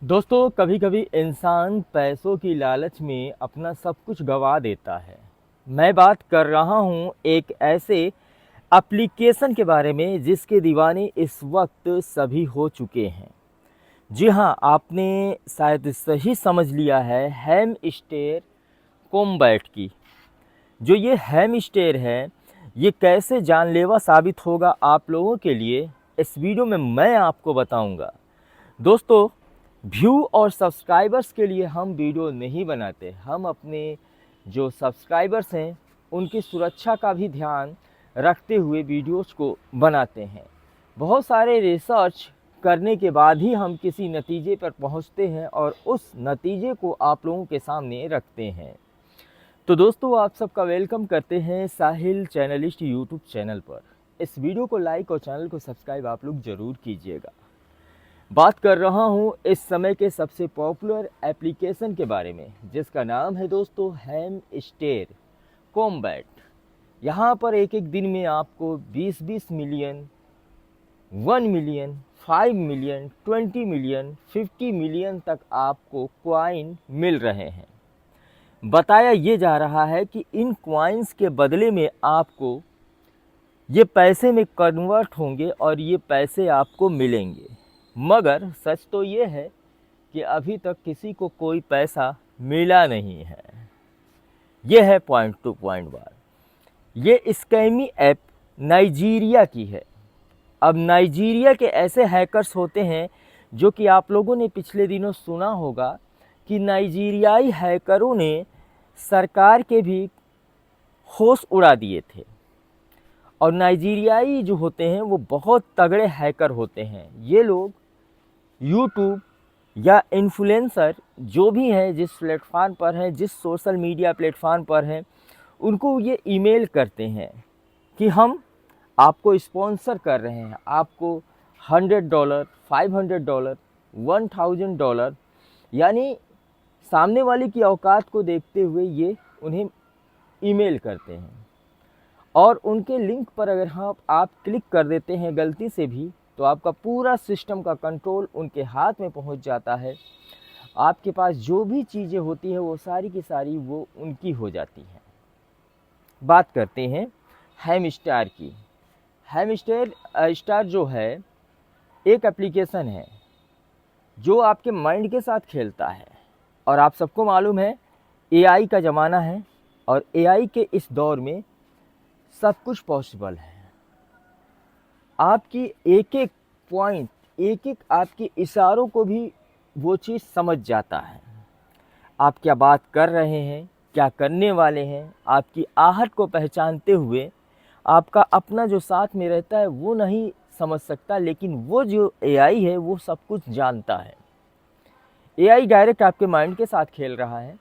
दोस्तों, कभी कभी इंसान पैसों की लालच में अपना सब कुछ गंवा देता है। मैं बात कर रहा हूँ एक ऐसे एप्लीकेशन के बारे में जिसके दीवाने इस वक्त सभी हो चुके हैं। जी हाँ, आपने शायद सही समझ लिया है, हैमस्टर कॉम्बैट की। जो ये हैमस्टर है, ये कैसे जानलेवा साबित होगा आप लोगों के लिए, इस वीडियो में मैं आपको बताऊंगा। दोस्तों, व्यू और सब्सक्राइबर्स के लिए हम वीडियो नहीं बनाते, हम अपने जो सब्सक्राइबर्स हैं उनकी सुरक्षा का भी ध्यान रखते हुए वीडियोस को बनाते हैं। बहुत सारे रिसर्च करने के बाद ही हम किसी नतीजे पर पहुंचते हैं और उस नतीजे को आप लोगों के सामने रखते हैं। तो दोस्तों, आप सबका वेलकम करते हैं साहिल चैनलिस्ट यूट्यूब चैनल पर। इस वीडियो को लाइक और चैनल को सब्सक्राइब आप लोग ज़रूर कीजिएगा। बात कर रहा हूँ इस समय के सबसे पॉपुलर एप्लीकेशन के बारे में, जिसका नाम है दोस्तों हैमस्टर कॉम्बैट। यहाँ पर एक एक दिन में आपको 20-20 million, 1 million, 5 million, 20 million, 50 million तक आपको क्वाइन मिल रहे हैं। बताया ये जा रहा है कि इन क्वाइंस के बदले में आपको ये पैसे में कन्वर्ट होंगे और ये पैसे आपको मिलेंगे। मगर सच तो ये है कि अभी तक किसी को कोई पैसा मिला नहीं है। ये है पॉइंट टू पॉइंट बात। ये स्कैमी ऐप नाइजीरिया की है। अब नाइजीरिया के ऐसे हैकर्स होते हैं जो कि आप लोगों ने पिछले दिनों सुना होगा कि नाइजीरियाई हैकरों ने सरकार के भी होश उड़ा दिए थे। और नाइजीरियाई जो होते हैं वो बहुत तगड़े हैकर होते हैं। ये लोग यूट्यूब या इन्फ्लुएंसर जो भी हैं, जिस प्लेटफार्म पर हैं, जिस सोशल मीडिया प्लेटफार्म पर हैं, उनको ये ईमेल करते हैं कि हम आपको स्पॉन्सर कर रहे हैं, आपको $100, $500, $1000, यानी सामने वाले की औकात को देखते हुए ये उन्हें ईमेल करते हैं। और उनके लिंक पर अगर आप क्लिक कर देते हैं गलती से भी, तो आपका पूरा सिस्टम का कंट्रोल उनके हाथ में पहुंच जाता है। आपके पास जो भी चीज़ें होती हैं वो सारी की सारी वो उनकी हो जाती हैं। बात करते हैं हैमस्टर की। हैमस्टर स्टार जो है एक एप्लीकेशन है जो आपके माइंड के साथ खेलता है। और आप सबको मालूम है एआई का ज़माना है और एआई के इस दौर में सब कुछ पॉसिबल है। आपकी एक एक पॉइंट, एक एक आपके इशारों को भी वो चीज़ समझ जाता है। आप क्या बात कर रहे हैं, क्या करने वाले हैं, आपकी आहट को पहचानते हुए आपका अपना जो साथ में रहता है वो नहीं समझ सकता, लेकिन वो जो एआई है वो सब कुछ जानता है। एआई डायरेक्ट आपके माइंड के साथ खेल रहा है।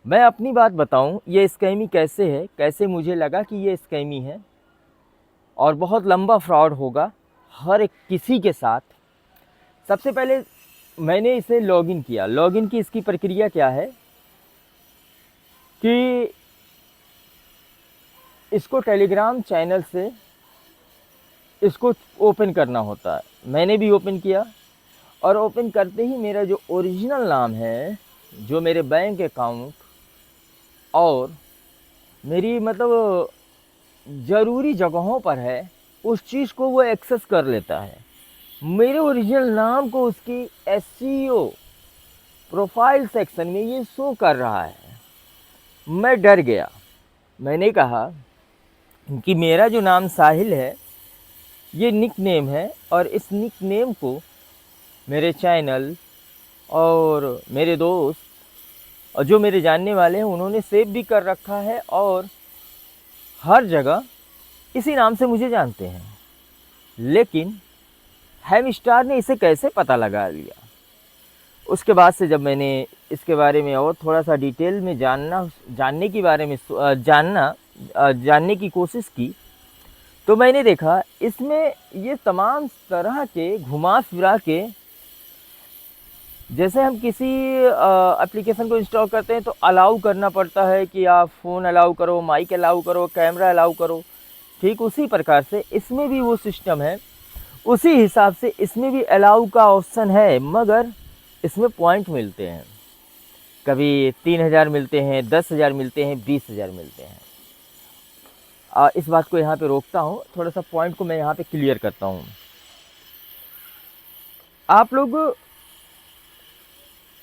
मैं अपनी बात बताऊं, ये स्कैमी कैसे है, कैसे मुझे लगा कि ये स्कैमी है और बहुत लंबा फ्रॉड होगा हर एक किसी के साथ। सबसे पहले मैंने इसे लॉगिन किया। लॉगिन की इसकी प्रक्रिया क्या है कि इसको टेलीग्राम चैनल से इसको ओपन करना होता है। मैंने भी ओपन किया और ओपन करते ही मेरा जो ओरिजिनल नाम है, जो मेरे बैंक अकाउंट और मेरी मतलब ज़रूरी जगहों पर है, उस चीज़ को वो एक्सेस कर लेता है। मेरे ओरिजिनल नाम को उसकी एसईओ प्रोफाइल सेक्शन में ये शो कर रहा है। मैं डर गया। मैंने कहा कि मेरा जो नाम साहिल है ये निक नेम है और इस निक नेम को मेरे चैनल और मेरे दोस्त और जो मेरे जानने वाले हैं उन्होंने सेव भी कर रखा है और हर जगह इसी नाम से मुझे जानते हैं। लेकिन हैमस्टर ने इसे कैसे पता लगा लिया? उसके बाद से जब मैंने इसके बारे में और थोड़ा सा डिटेल में जानने की कोशिश की, तो मैंने देखा इसमें ये तमाम तरह के घुमा फिरा के, जैसे हम किसी एप्लीकेशन को इंस्टॉल करते हैं तो अलाउ करना पड़ता है कि आप फ़ोन अलाउ करो, माइक अलाउ करो, कैमरा अलाउ करो, ठीक उसी प्रकार से इसमें भी वो सिस्टम है। उसी हिसाब से इसमें भी अलाउ का ऑप्शन है, मगर इसमें पॉइंट मिलते हैं। कभी 3000 मिलते हैं, 10,000 मिलते हैं, 20,000 मिलते हैं। इस बात को यहाँ पे रोकता हूँ, थोड़ा सा पॉइंट को मैं यहाँ पे क्लियर करता हूँ। आप लोग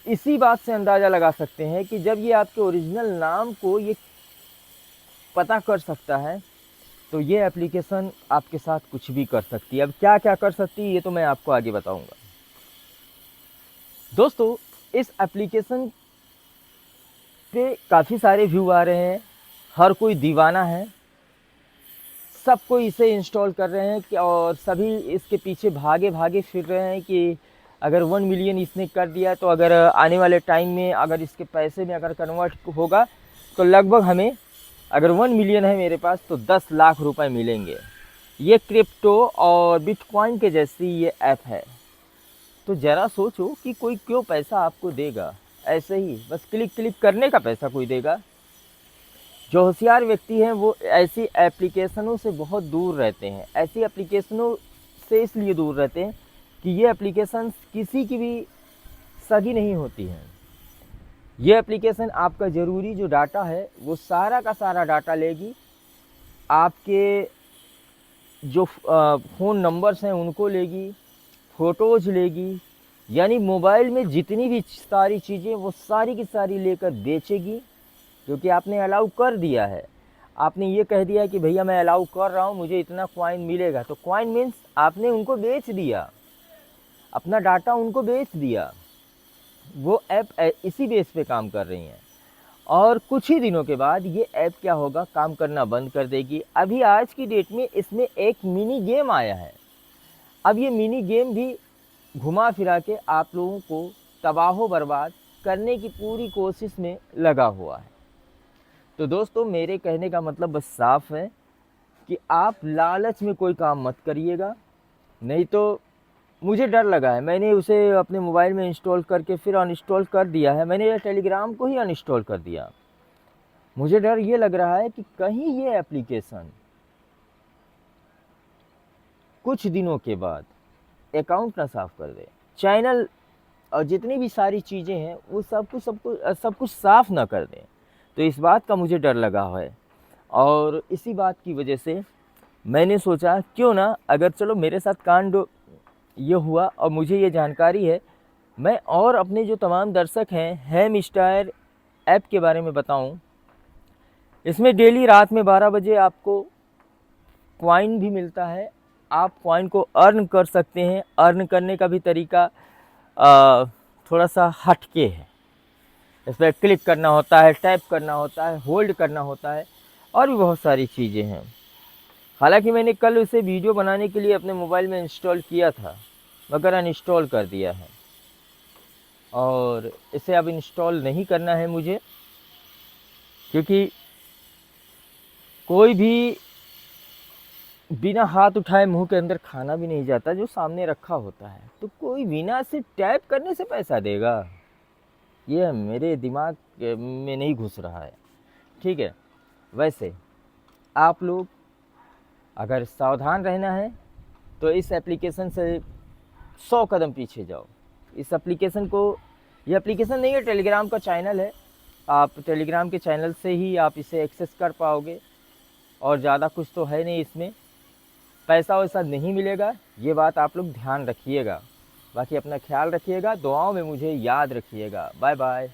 इसी बात से अंदाज़ा लगा सकते हैं कि जब ये आपके ओरिजिनल नाम को ये पता कर सकता है, तो ये एप्लीकेशन आपके साथ कुछ भी कर सकती है। अब क्या क्या कर सकती है ये तो मैं आपको आगे बताऊंगा। दोस्तों, इस एप्लीकेशन पे काफ़ी सारे व्यू आ रहे हैं, हर कोई दीवाना है, सब कोई इसे इंस्टॉल कर रहे हैं कि और सभी इसके पीछे भागे भागे फिर रहे हैं कि अगर 1 मिलियन इसने कर दिया तो अगर आने वाले टाइम में अगर इसके पैसे में अगर कन्वर्ट होगा तो लगभग हमें, अगर 1 मिलियन है मेरे पास तो 10 लाख रुपए मिलेंगे। ये क्रिप्टो और बिटकॉइन के जैसी ये ऐप है। तो ज़रा सोचो कि कोई क्यों पैसा आपको देगा, ऐसे ही बस क्लिक क्लिक करने का पैसा कोई देगा। जो होशियार व्यक्ति हैं वो ऐसी एप्लीकेशनों से बहुत दूर रहते हैं। ऐसी एप्लीकेशनों से इसलिए दूर रहते हैं कि ये एप्लीकेशन किसी की भी सगी नहीं होती हैं। ये एप्लीकेशन आपका ज़रूरी जो डाटा है वो सारा का सारा डाटा लेगी, आपके जो फ़ोन नंबर्स हैं उनको लेगी, फ़ोटोज़ लेगी, यानी मोबाइल में जितनी भी सारी चीज़ें वो सारी की सारी लेकर बेचेगी। क्योंकि आपने अलाउ कर दिया है, आपने ये कह दिया है कि भैया मैं अलाउ कर रहा हूँ, मुझे इतना कॉइन मिलेगा। तो कॉइन मीन्स आपने उनको बेच दिया, अपना डाटा उनको बेच दिया। वो ऐप इसी बेस पे काम कर रही हैं और कुछ ही दिनों के बाद ये ऐप क्या होगा, काम करना बंद कर देगी। अभी आज की डेट में इसमें एक मिनी गेम आया है। अब ये मिनी गेम भी घुमा फिरा के आप लोगों को तबाह बर्बाद करने की पूरी कोशिश में लगा हुआ है। तो दोस्तों, मेरे कहने का मतलब बस साफ है कि आप लालच में कोई काम मत करिएगा। नहीं तो मुझे डर लगा है, मैंने उसे अपने मोबाइल में इंस्टॉल करके फिर अनइंस्टॉल कर दिया है। मैंने टेलीग्राम को ही अनइंस्टॉल कर दिया। मुझे डर ये लग रहा है कि कहीं ये एप्लीकेशन कुछ दिनों के बाद अकाउंट ना साफ़ कर दे, चैनल और जितनी भी सारी चीज़ें हैं वो सब कुछ साफ़ ना कर दें। तो इस बात का मुझे डर लगा है और इसी बात की वजह से मैंने सोचा क्यों ना, अगर चलो मेरे साथ कांड ये हुआ और मुझे ये जानकारी है, मैं और अपने जो तमाम दर्शक हैं हैम स्टार ऐप के बारे में बताऊं। इसमें डेली रात में 12 बजे आपको कॉइन भी मिलता है। आप कॉइन को अर्न कर सकते हैं। अर्न करने का भी तरीका थोड़ा सा हटके है। इस पर क्लिक करना होता है, टैप करना होता है, होल्ड करना होता है और भी बहुत सारी चीज़ें हैं। हालांकि मैंने कल उसे वीडियो बनाने के लिए अपने मोबाइल में इंस्टॉल किया था, मगर अनइंस्टॉल कर दिया है और इसे अब इंस्टॉल नहीं करना है मुझे, क्योंकि कोई भी बिना हाथ उठाए मुंह के अंदर खाना भी नहीं जाता जो सामने रखा होता है। तो कोई बिना से टैप करने से पैसा देगा, ये मेरे दिमाग में नहीं घुस रहा है। ठीक है, वैसे आप लोग अगर सावधान रहना है तो इस एप्लीकेशन से 100 कदम पीछे जाओ। इस एप्लीकेशन को, ये एप्लीकेशन नहीं है, टेलीग्राम का चैनल है। आप टेलीग्राम के चैनल से ही आप इसे एक्सेस कर पाओगे और ज़्यादा कुछ तो है नहीं इसमें। पैसा वैसा नहीं मिलेगा, ये बात आप लोग ध्यान रखिएगा। बाकी अपना ख्याल रखिएगा, दुआओं में मुझे याद रखिएगा। Bye bye.